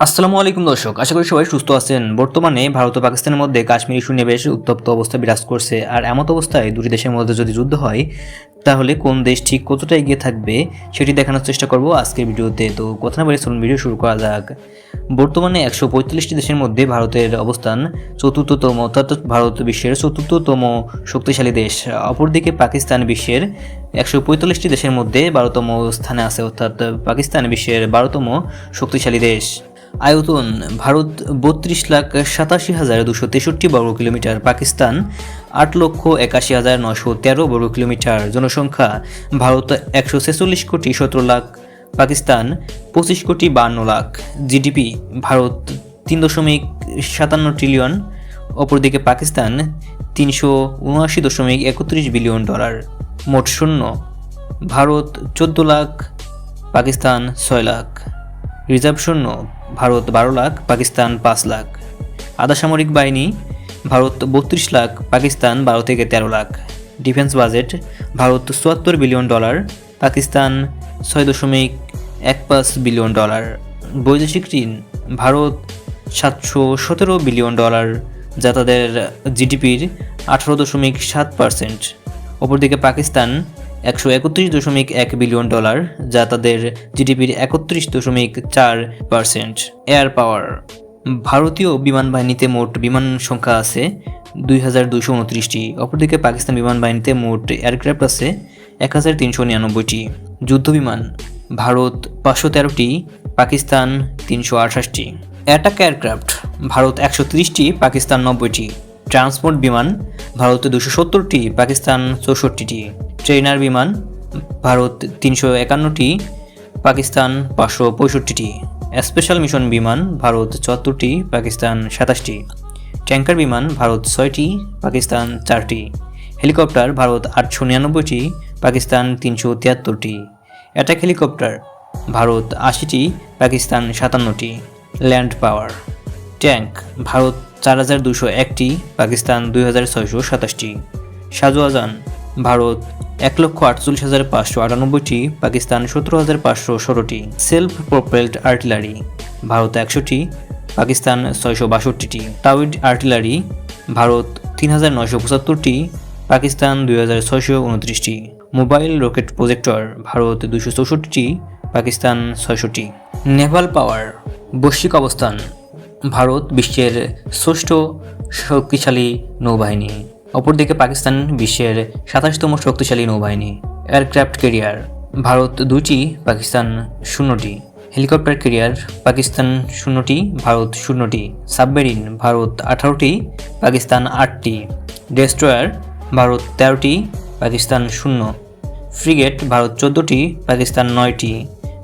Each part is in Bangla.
আসসালামু আলাইকুম দর্শক, আশা করি সবাই সুস্থ আছেন। বর্তমানে ভারত ও পাকিস্তানের মধ্যে কাশ্মীর ইস্যু নিয়ে বেশ উত্তপ্ত অবস্থা বিরাজ করছে। আর এমত অবস্থায় দুটি দেশের মধ্যে যদি যুদ্ধ হয় তাহলে কোন দেশ ঠিক কতটা এগিয়ে থাকবে সেটি দেখানোর চেষ্টা করব আজকের ভিডিওতে। তো কথা না বলে চলুন ভিডিও শুরু করা যাক। বর্তমানে 145টি দেশের মধ্যে ভারতের অবস্থান চতুর্থতম, অর্থাৎ ভারত বিশ্বের চতুর্থতম শক্তিশালী দেশ। অপরদিকে পাকিস্তান বিশ্বের 145টি দেশের মধ্যে 12তম স্থানে আছে, অর্থাৎ পাকিস্তান বিশ্বের 12তম শক্তিশালী দেশ। আয়তন ভারত 32,87,263 বর্গ কিলোমিটার, পাকিস্তান 8,81,913 বর্গ কিলোমিটার। জনসংখ্যা ভারত 146,17,00,000, পাকিস্তান 25,52,00,000। জিডিপি ভারত 3.57 ট্রিলিয়ন, অপরদিকে পাকিস্তান 379.31 বিলিয়ন ডলার। মোট সৈন্য ভারত 14 লাখ, পাকিস্তান 6 লাখ। রিজার্ভ সৈন্য ভারত 12 লাখ, পাকিস্তান 5 লাখ। আধা সামরিক বাহিনী ভারত 32 লাখ, পাকিস্তান 12 থেকে 13 lakh. Defence budget Bharat 74 billion dollar, Pakistan 6.15 billion dollar. বৈদেশিক ঋণ ভারত 717 বিলিয়ন ডলার, যা তাদের জিডিপির 18.7%। অপরদিকে পাকিস্তান 131.1 বিলিয়ন ডলার, যা তাদের জিডিপির 31.4%। এয়ার পাওয়ার ভারতীয় বিমান বাহিনীতে মোট বিমান সংখ্যা আছে 2,229টি, অপরদিকে পাকিস্তান বিমান বাহিনীতে মোট এয়ারক্রাফট আছে 1,399টি। যুদ্ধ বিমান ভারত 513টি, পাকিস্তান 328টি। অ্যাটাক এয়ারক্রাফট ভারত 130টি, পাকিস্তান 90টি। ট্রান্সপোর্ট বিমান ভারত 270টি, পাকিস্তান 64টি। ট্রেনার বিমান ভারত 351টি, পাকিস্তান 565টি। স্পেশাল মিশন বিমান ভারত 74টি, পাকিস্তান 27টি। ট্যাঙ্কার বিমান ভারত 6টি, পাকিস্তান 4টি। হেলিকপ্টার ভারত 899টি, পাকিস্তান 373টি। অ্যাটাক হেলিকপ্টার ভারত 80টি, পাকিস্তান 57টি। ল্যান্ড পাওয়ার ট্যাঙ্ক ভারত 4,201টি, পাকিস্তান 2,627টি। শাহজাহান ভারত 1,48,598টি, পাকিস্তান 17,516টি। সেলফ প্রোপেলড আর্টিলারি ভারত 100টি, পাকিস্তান 662টি। টাউইড আর্টিলারি ভারত 3,975টি, পাকিস্তান 2,629টি। মোবাইল রকেট প্রজেক্টর ভারত 264টি, পাকিস্তান 600টি। নেভাল পাওয়ার বৈশ্বিক অবস্থান ভারত বিশ্বের ষষ্ঠ শক্তিশালী নৌবাহিনী, অপরদিকে পাকিস্তান বিশ্বের 27তম শক্তিশালী নৌবাহিনী। এয়ারক্রাফট ক্যারিয়ার ভারত 2টি, পাকিস্তান 0টি। হেলিকপ্টার ক্যারিয়ার পাকিস্তান 0টি, ভারত 0টি। সাবমেরিন ভারত 18টি, পাকিস্তান 8টি। ডেস্ট্রয়ার ভারত 13টি, পাকিস্তান 0। ফ্রিগেট ভারত 14টি, পাকিস্তান 9টি।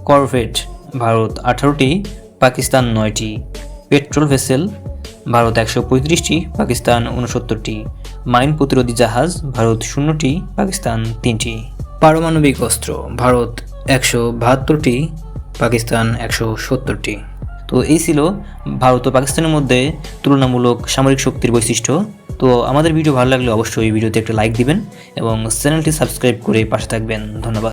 করভেট ভারত 18টি, পাকিস্তান 9টি। পেট্রোল ভেসেল ভারত 135টি, পাকিস্তান 69টি। মাইন প্রতিরোধী জাহাজ ভারত 0টি, পাকিস্তান 3টি। পারমাণবিক অস্ত্র ভারত 172টি, পাকিস্তান 170টি। তো এই ছিল ভারত ও পাকিস্তানের মধ্যে তুলনামূলক সামরিক শক্তির বৈশিষ্ট্য। তো আমাদের ভিডিও ভালো লাগলে অবশ্যই ভিডিওতে একটা লাইক দিবেন এবং চ্যানেলটি সাবস্ক্রাইব করে পাশে থাকবেন। ধন্যবাদ।